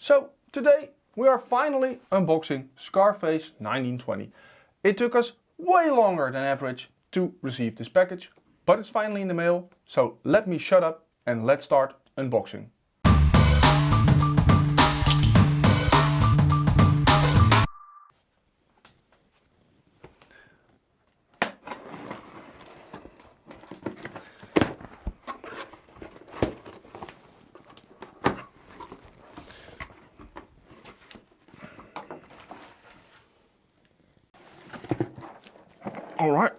So today we are finally unboxing Scarface 1920. It took us way longer than average to receive this package, but it's finally in the mail, so let me shut up and let's start unboxing. All right.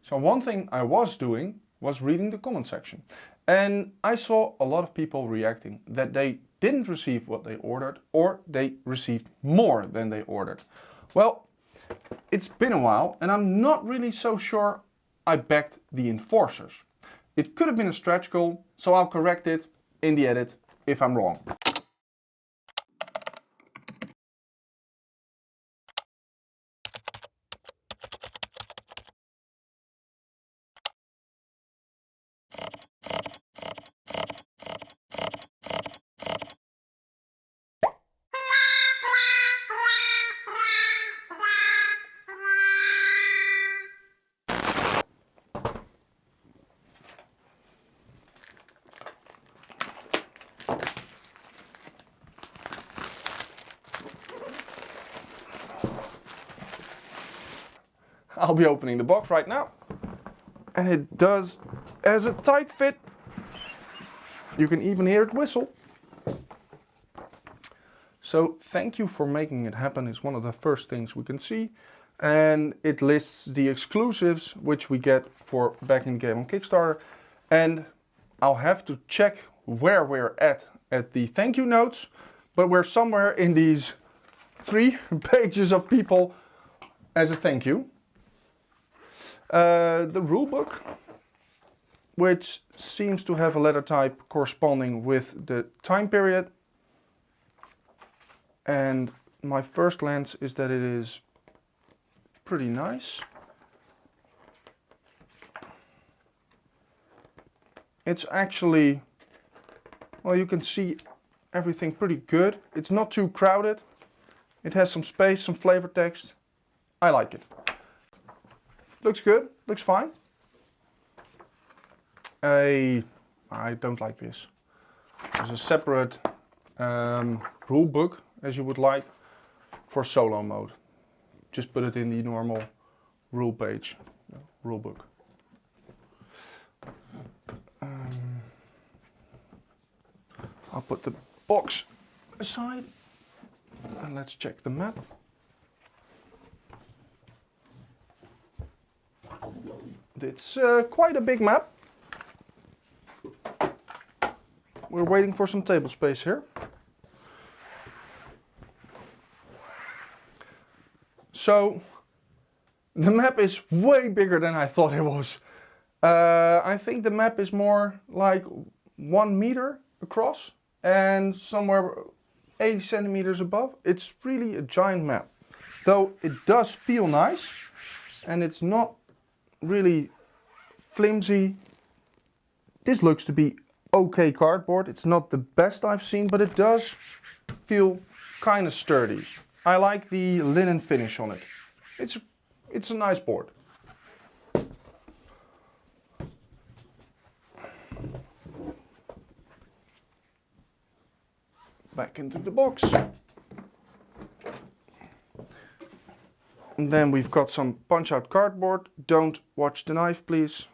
So one thing I was doing was reading the comment section, and I saw a lot of people reacting that they didn't receive what they ordered or they received more than they ordered. Well, it's been a while and I'm not really so sure I backed the enforcers. It could have been a stretch goal, so I'll correct it in the edit if I'm wrong. I'll be opening the box right now, and it does has a tight fit. You can even hear it whistle. So thank you for making it happen is one of the first things we can see, and it lists the exclusives which we get for backing the game on Kickstarter, and I'll have to check where we're at the thank you notes, but we're somewhere in these 3 pages of people as a thank you. The rulebook, which seems to have a letter type corresponding with the time period. And my first glance is that it is pretty nice. It's actually, well, you can see everything pretty good. It's not too crowded. It has some space, some flavor text. I like it. Looks good, looks fine. I don't like this. There's a separate rule book, as you would like, for solo mode. Just put it in the normal rule page, rule book. I'll put the box aside and let's check the map. It's quite a big map. We're waiting for some table space here. So the map is way bigger than I thought it was. I think the map is more like 1 meter across and somewhere 80 centimeters above. It's really a giant map. Though it does feel nice and it's not really flimsy. This looks to be okay cardboard. It's not the best I've seen, but it does feel kind of sturdy. I like the linen finish on it. It's a nice board. Back into the box. And then we've got some punch-out cardboard. Don't watch the knife, please.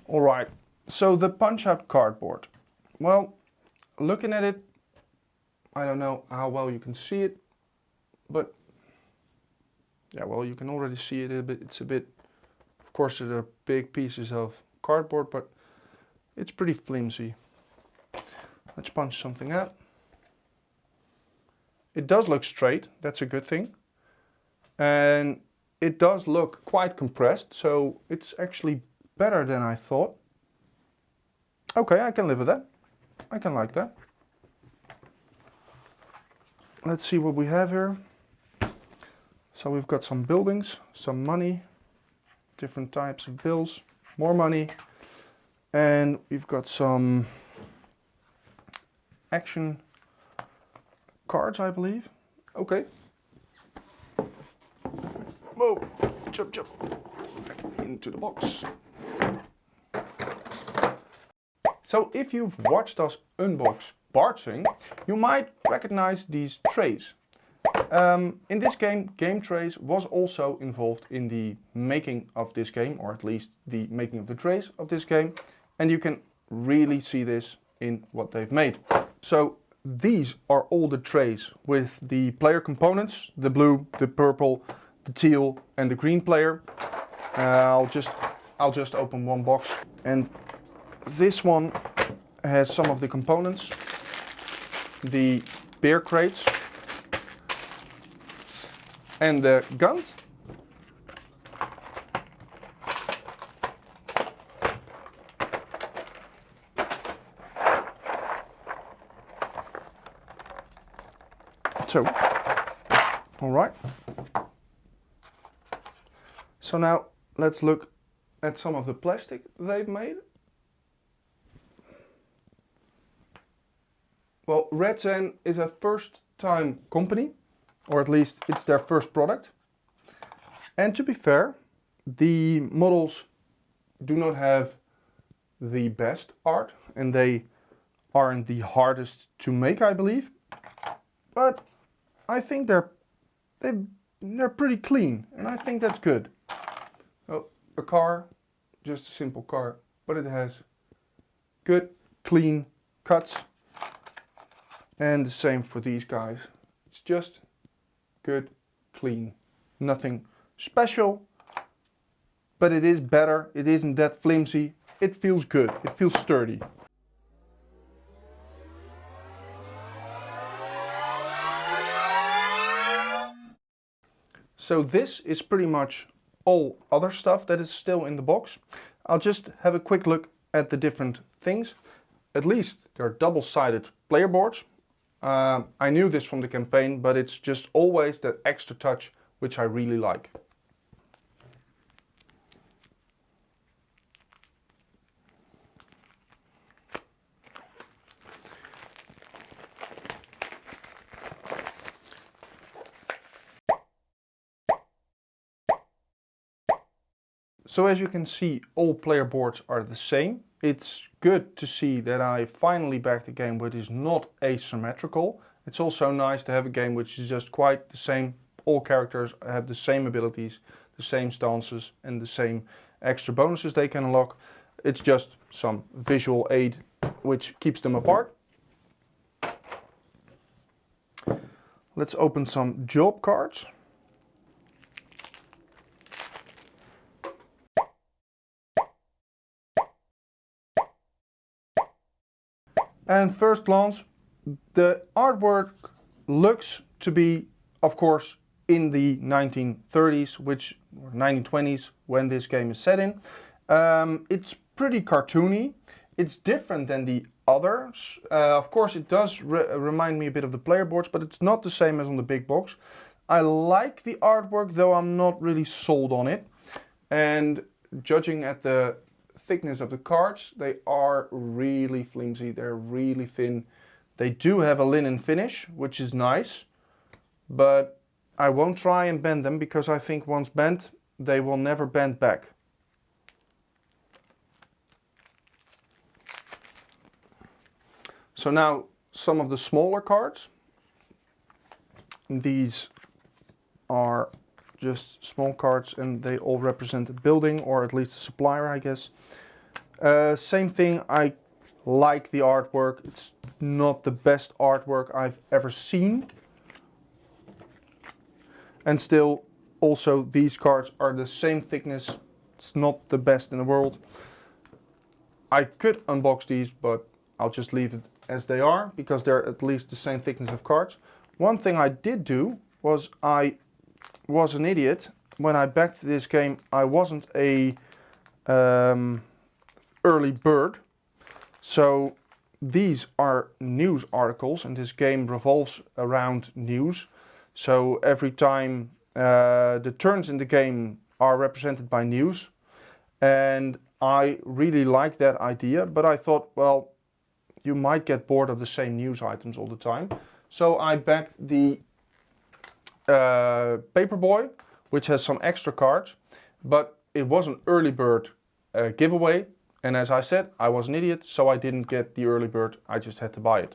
All right, so the punch-out cardboard. Well, looking at it, I don't know how well you can see it, but yeah, well, you can already see it a bit. It's a bit, of course, there are big pieces of cardboard, but it's pretty flimsy. Let's punch something out. It does look straight, that's a good thing. And it does look quite compressed, so it's actually better than I thought. Okay, I can live with that. I can like that. Let's see what we have here. So we've got some buildings, some money, different types of bills, more money, and we've got some action cards, I believe. Okay. Whoa, jump, jump, back into the box. So if you've watched us unbox Bartzing, you might recognize these trays. In this game, Game Trays was also involved in the making of this game, or at least the making of the trays of this game. And you can really see this in what they've made. So these are all the trays with the player components, the blue, the purple, the teal and the green player. I'll just open one box, and this one has some of the components, the beer crates and the guns. So, all right. So now let's look at some of the plastic they've made. Well, Red Zen is a first-time company, or at least it's their first product. And to be fair, the models do not have the best art, and they aren't the hardest to make, I believe. But I think they're pretty clean, and I think that's good. Oh, a car, just a simple car, but it has good, clean cuts. And the same for these guys. It's just good, clean, nothing special, but it is better. It isn't that flimsy. It feels good. It feels sturdy. So this is pretty much all other stuff that is still in the box. I'll just have a quick look at the different things. At least they're double-sided player boards. I knew this from the campaign, but it's just always that extra touch which I really like. So as you can see, all player boards are the same. It's good to see that I finally backed a game which is not asymmetrical. It's also nice to have a game which is just quite the same. All characters have the same abilities, the same stances and the same extra bonuses they can unlock. It's just some visual aid which keeps them apart. Let's open some job cards. And first glance, the artwork looks to be, of course, in the 1930s, or 1920s, when this game is set in. It's pretty cartoony. It's different than the others. Of course, it does remind me a bit of the player boards, but it's not the same as on the big box. I like the artwork, though I'm not really sold on it. And judging at the thickness of the cards, they are really flimsy, they're really thin. They do have a linen finish, which is nice, but I won't try and bend them because I think once bent, they will never bend back. So now some of the smaller cards. These are just small cards and they all represent a building or at least a supplier, I guess. Same thing, I like the artwork. It's not the best artwork I've ever seen. And still, also these cards are the same thickness. It's not the best in the world. I could unbox these, but I'll just leave it as they are because they're at least the same thickness of cards. One thing I did do was I was an idiot. When I backed this game, I wasn't a early bird. So these are news articles, and this game revolves around news. So every time the turns in the game are represented by news. And I really like that idea, but I thought, well, you might get bored of the same news items all the time. So I backed the Paperboy, which has some extra cards, but it was an early bird giveaway. And as I said, I was an idiot, so I didn't get the early bird, I just had to buy it.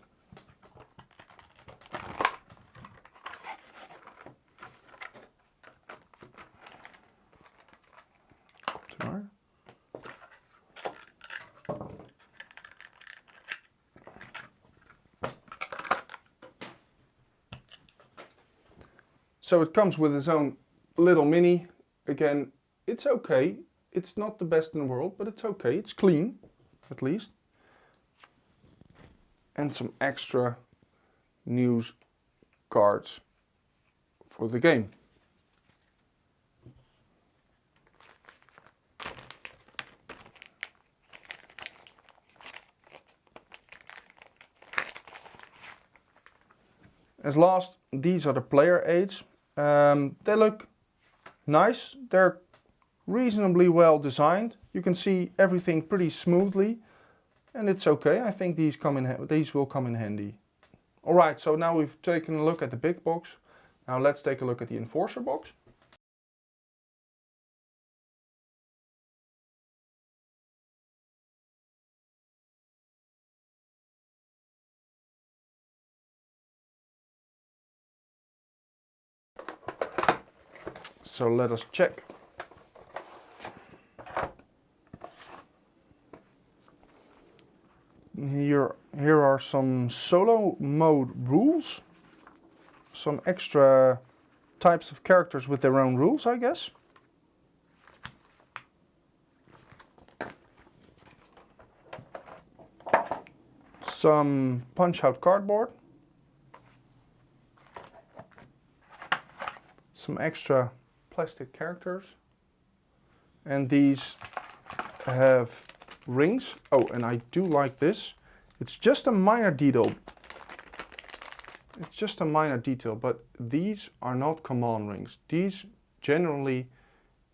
So it comes with its own little mini. Again, it's okay. It's not the best in the world, but it's okay. It's clean, at least. And some extra news cards for the game. As last, these are the player aids. They look nice. They're reasonably well designed. You can see everything pretty smoothly, and it's okay. I think these will come in handy. All right, so now we've taken a look at the big box. Now let's take a look at the Enforcer box. So let us check. Here are some solo mode rules. Some extra types of characters with their own rules, I guess. Some punch-out cardboard. Some extra plastic characters. And these have rings. Oh, and I do like this. It's just a minor detail. It's just a minor detail, but these are not command rings. These generally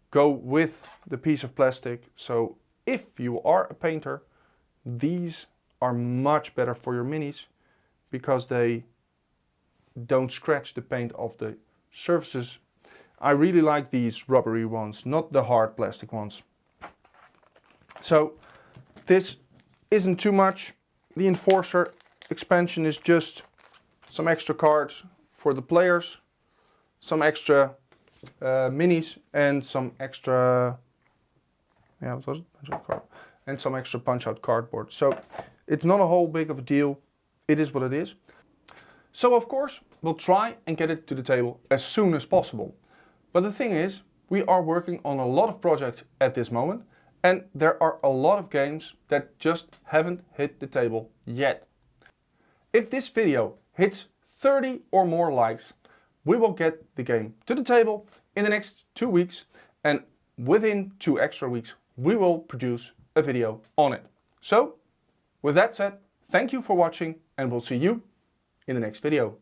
go with the piece of plastic. So if you are a painter, these are much better for your minis because they don't scratch the paint off the surfaces. I really like these rubbery ones, not the hard plastic ones. So this isn't too much. The Enforcer expansion is just some extra cards for the players, some extra minis, and some extra, what was it? And some extra punch-out cardboard. So it's not a whole big of a deal. It is what it is. So of course, we'll try and get it to the table as soon as possible. But the thing is, we are working on a lot of projects at this moment, and there are a lot of games that just haven't hit the table yet. If this video hits 30 or more likes, we will get the game to the table in the next 2 weeks, and within 2 extra weeks, we will produce a video on it. So, with that said, thank you for watching, and we'll see you in the next video.